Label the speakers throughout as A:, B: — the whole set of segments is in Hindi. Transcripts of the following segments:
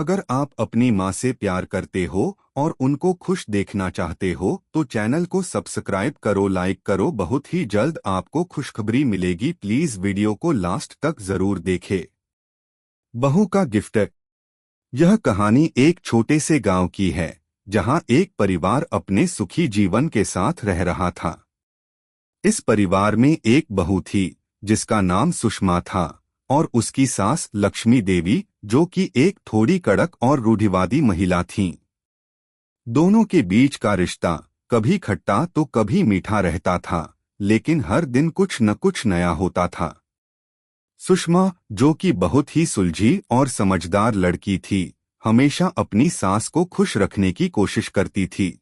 A: अगर आप अपनी माँ से प्यार करते हो और उनको खुश देखना चाहते हो तो चैनल को सब्सक्राइब करो, लाइक करो। बहुत ही जल्द आपको खुशखबरी मिलेगी। प्लीज वीडियो को लास्ट तक जरूर देखें। बहू का गिफ्ट। यह कहानी एक छोटे से गांव की है जहां एक परिवार अपने सुखी जीवन के साथ रह रहा था। इस परिवार में एक बहू थी जिसका नाम सुषमा था और उसकी सास लक्ष्मी देवी, जो कि एक थोड़ी कड़क और रूढ़िवादी महिला थीं। दोनों के बीच का रिश्ता कभी खट्टा तो कभी मीठा रहता था, लेकिन हर दिन कुछ न कुछ नया होता था। सुषमा, जो कि बहुत ही सुलझी और समझदार लड़की थी, हमेशा अपनी सास को खुश रखने की कोशिश करती थी।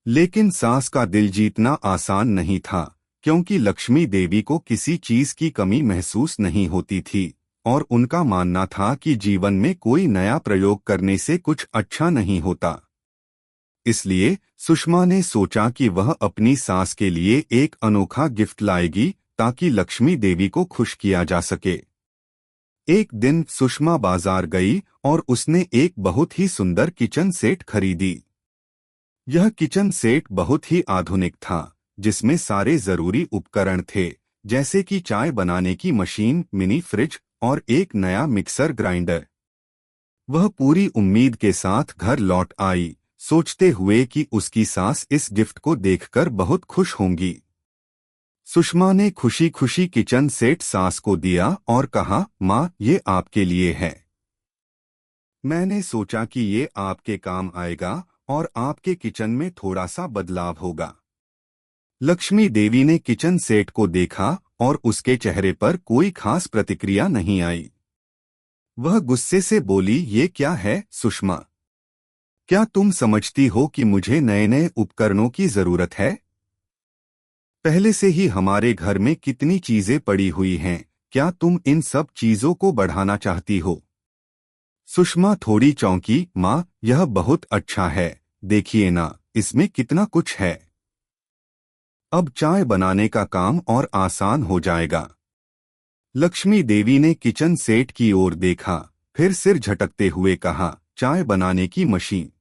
A: लेकिन सास का दिल जीतना आसान नहीं था, क्योंकि लक्ष्मी देवी को किसी चीज की कमी महसूस नहीं होती थी और उनका मानना था कि जीवन में कोई नया प्रयोग करने से कुछ अच्छा नहीं होता। इसलिए सुषमा ने सोचा कि वह अपनी सास के लिए एक अनोखा गिफ्ट लाएगी ताकि लक्ष्मी देवी को खुश किया जा सके। एक दिन सुषमा बाजार गई और उसने एक बहुत ही सुंदर किचन सेट खरीदी। यह किचन सेट बहुत ही आधुनिक था, जिसमें सारे जरूरी उपकरण थे, जैसे कि चाय बनाने की मशीन, मिनी फ्रिज और एक नया मिक्सर ग्राइंडर। वह पूरी उम्मीद के साथ घर लौट आई, सोचते हुए कि उसकी सास इस गिफ्ट को देखकर बहुत खुश होंगी। सुषमा ने खुशी खुशी किचन सेट सास को दिया और कहा, माँ, ये आपके लिए है। मैंने सोचा कि ये आपके काम आएगा और आपके किचन में थोड़ा सा बदलाव होगा। लक्ष्मी देवी ने किचन सेट को देखा और उसके चेहरे पर कोई खास प्रतिक्रिया नहीं आई। वह गुस्से से बोली, ये क्या है सुषमा? क्या तुम समझती हो कि मुझे नए नए उपकरणों की जरूरत है? पहले से ही हमारे घर में कितनी चीजें पड़ी हुई हैं, क्या तुम इन सब चीजों को बढ़ाना चाहती हो? सुषमा थोड़ी चौंकी। माँ, यह बहुत अच्छा है, देखिए ना, इसमें कितना कुछ है। अब चाय बनाने का काम और आसान हो जाएगा। लक्ष्मी देवी ने किचन सेट की ओर देखा, फिर सिर झटकते हुए कहा, चाय बनाने की मशीन?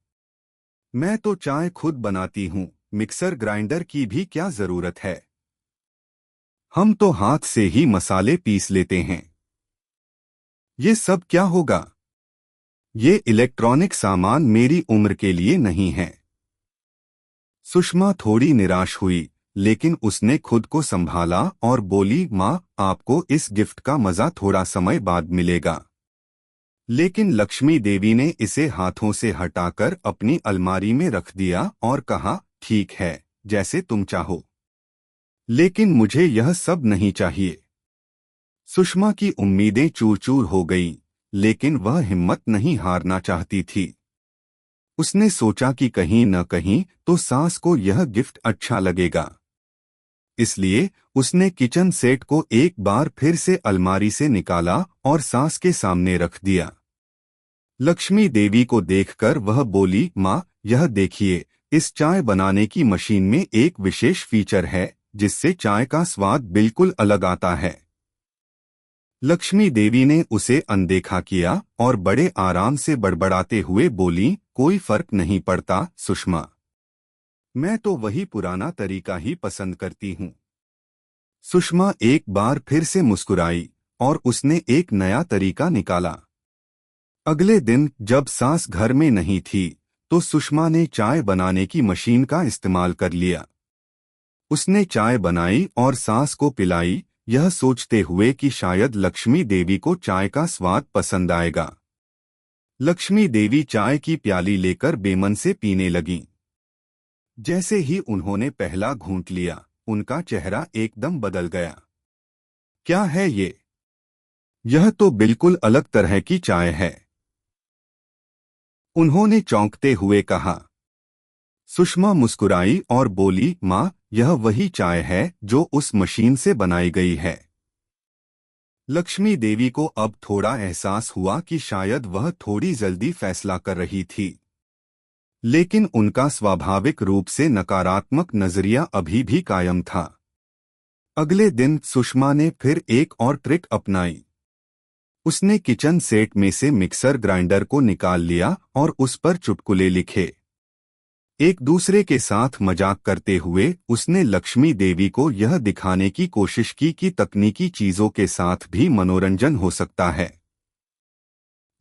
A: मैं तो चाय खुद बनाती हूँ, मिक्सर ग्राइंडर की भी क्या जरूरत है? हम तो हाथ से ही मसाले पीस लेते हैं। ये सब क्या होगा? ये इलेक्ट्रॉनिक सामान मेरी उम्र के लिए नहीं है। सुषमा थोड़ी निराश हुई, लेकिन उसने खुद को संभाला और बोली, माँ, आपको इस गिफ्ट का मजा थोड़ा समय बाद मिलेगा। लेकिन लक्ष्मी देवी ने इसे हाथों से हटाकर अपनी अलमारी में रख दिया और कहा, ठीक है, जैसे तुम चाहो, लेकिन मुझे यह सब नहीं चाहिए। सुषमा की उम्मीदें चूर चूर हो गईं, लेकिन वह हिम्मत नहीं हारना चाहती थी। उसने सोचा कि कहीं न कहीं तो सास को यह गिफ्ट अच्छा लगेगा। इसलिए उसने किचन सेट को एक बार फिर से अलमारी से निकाला और सास के सामने रख दिया। लक्ष्मी देवी को देखकर वह बोली, माँ, यह देखिए, इस चाय बनाने की मशीन में एक विशेष फीचर है जिससे चाय का स्वाद बिल्कुल अलग आता है। लक्ष्मी देवी ने उसे अनदेखा किया और बड़े आराम से बड़बड़ाते हुए बोली, कोई फर्क नहीं पड़ता सुषमा, मैं तो वही पुराना तरीका ही पसंद करती हूँ। सुषमा एक बार फिर से मुस्कुराई और उसने एक नया तरीका निकाला। अगले दिन जब सास घर में नहीं थी, तो सुषमा ने चाय बनाने की मशीन का इस्तेमाल कर लिया। उसने चाय बनाई और सास को पिलाई, यह सोचते हुए कि शायद लक्ष्मी देवी को चाय का स्वाद पसंद आएगा। लक्ष्मी देवी चाय की प्याली लेकर बेमन से पीने लगीं। जैसे ही उन्होंने पहला घूंट लिया, उनका चेहरा एकदम बदल गया। क्या है ये? यह तो बिल्कुल अलग तरह की चाय है, उन्होंने चौंकते हुए कहा। सुषमा मुस्कुराई और बोली, माँ, यह वही चाय है जो उस मशीन से बनाई गई है। लक्ष्मी देवी को अब थोड़ा एहसास हुआ कि शायद वह थोड़ी जल्दी फैसला कर रही थी, लेकिन उनका स्वाभाविक रूप से नकारात्मक नजरिया अभी भी कायम था। अगले दिन सुषमा ने फिर एक और ट्रिक अपनाई। उसने किचन सेट में से मिक्सर ग्राइंडर को निकाल लिया और उस पर चुटकुले लिखे। एक दूसरे के साथ मजाक करते हुए उसने लक्ष्मी देवी को यह दिखाने की कोशिश की कि तकनीकी चीजों के साथ भी मनोरंजन हो सकता है।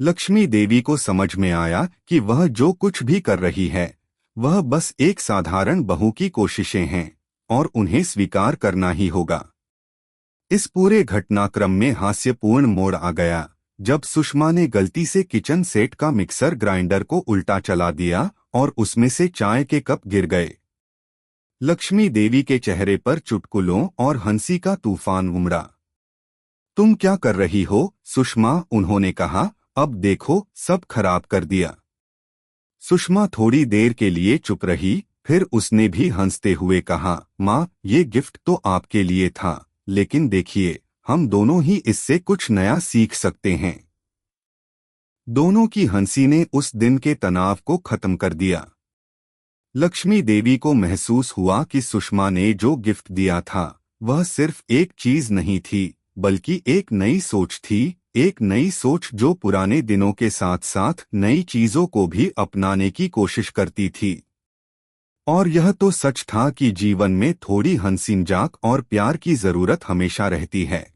A: लक्ष्मी देवी को समझ में आया कि वह जो कुछ भी कर रही है वह बस एक साधारण बहू की कोशिशें हैं और उन्हें स्वीकार करना ही होगा। इस पूरे घटनाक्रम में हास्यपूर्ण मोड़ आ गया जब सुषमा ने गलती से किचन सेट का मिक्सर ग्राइंडर को उल्टा चला दिया और उसमें से चाय के कप गिर गए। लक्ष्मी देवी के चेहरे पर चुटकुलों और हंसी का तूफान उमड़ा। तुम क्या कर रही हो सुषमा, उन्होंने कहा, अब देखो सब खराब कर दिया। सुषमा थोड़ी देर के लिए चुप रही, फिर उसने भी हंसते हुए कहा, माँ, ये गिफ्ट तो आपके लिए था, लेकिन देखिए हम दोनों ही इससे कुछ नया सीख सकते हैं। दोनों की हंसी ने उस दिन के तनाव को खत्म कर दिया। लक्ष्मी देवी को महसूस हुआ कि सुषमा ने जो गिफ्ट दिया था वह सिर्फ एक चीज नहीं थी, बल्कि एक नई सोच थी, एक नई सोच जो पुराने दिनों के साथ साथ नई चीजों को भी अपनाने की कोशिश करती थी। और यह तो सच था कि जीवन में थोड़ी हंसी मजाक और प्यार की जरूरत हमेशा रहती है।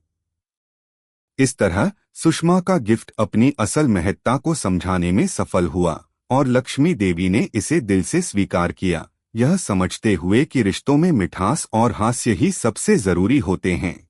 A: इस तरह सुषमा का गिफ्ट अपनी असल महत्ता को समझाने में सफल हुआ और लक्ष्मी देवी ने इसे दिल से स्वीकार किया, यह समझते हुए कि रिश्तों में मिठास और हास्य ही सबसे जरूरी होते हैं।